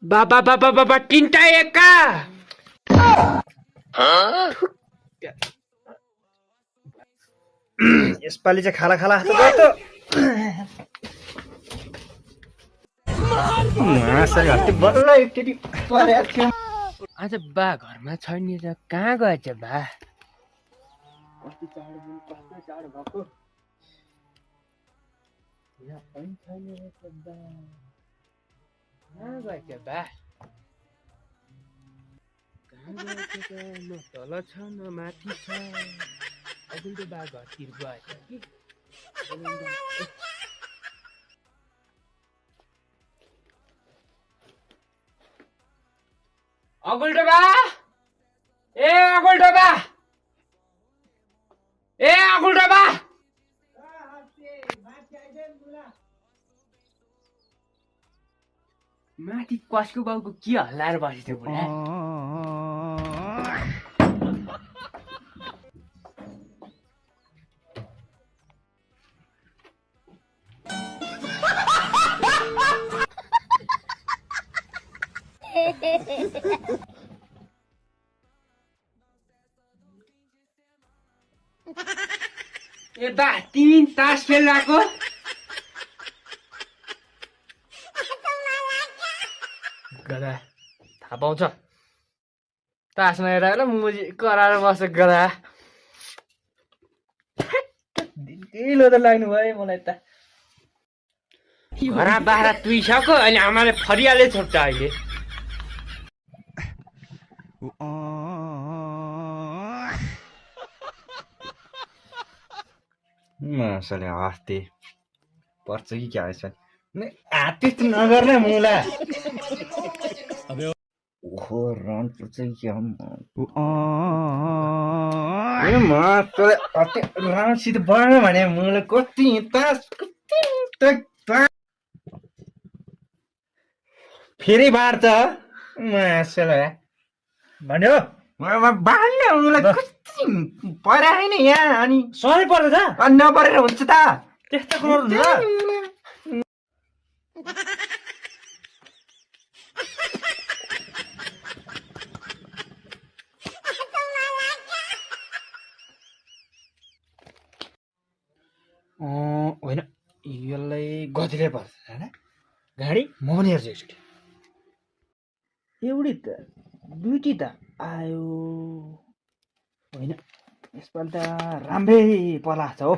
बाबा बाबा बाबा तिनटा एका यसपालि चाहिँ खाला खाला हात गर्छ मासै हत्ती बल्ल एकचोटि परेको थियो। आज बा घरमा छैन त कहाँ गएछ बा? कस्तो चाँडो भएको यहाँ पनि छैन रहेछ बा। कहाँ गएछ बा? कहाँ गएछ बा? न तल छ न माथि छ। अघिल्लो बा घरतिर गएछ कि अगुल्टो बा ए अगुल्टो बा ए अगुल्टो बा माथि कसको बाउको के हल्लाएर बसेको थियो बुढा? ए बा तिमी तास खेलिरहेको? गधा थाहा पाउँछ तासमा हेरेर मुजी कराएर बस्छ गधा। ढिलो त लाग्नु भयो मलाई त। घरा बाह्र तुइसक्यो अनि आमाले फरियाले छोप्छ अहिले। मासले हात्ती पर्छ कि क्या यसमा हात्ती त नगर्ने मुला ओहो रन पर्छ कि क्या मासले हात्ती राउन्डसित बढ्नु भने मुला कति तास फेरि बाढ्छ मासले भन्यो बाढ्ने मुला कति परा होइन यहाँ अनि सबै पर्छ अनि नपरेर हुन्छ त त्यस्तो कुरो हुन्छ। होइन यसलाई गतिले पर्छ होइन गाडी म पनि हेर्छु एकचोटि एउटी त दुईटी त आयो होइन यसपालि त राम्रै पलाएको छ हो।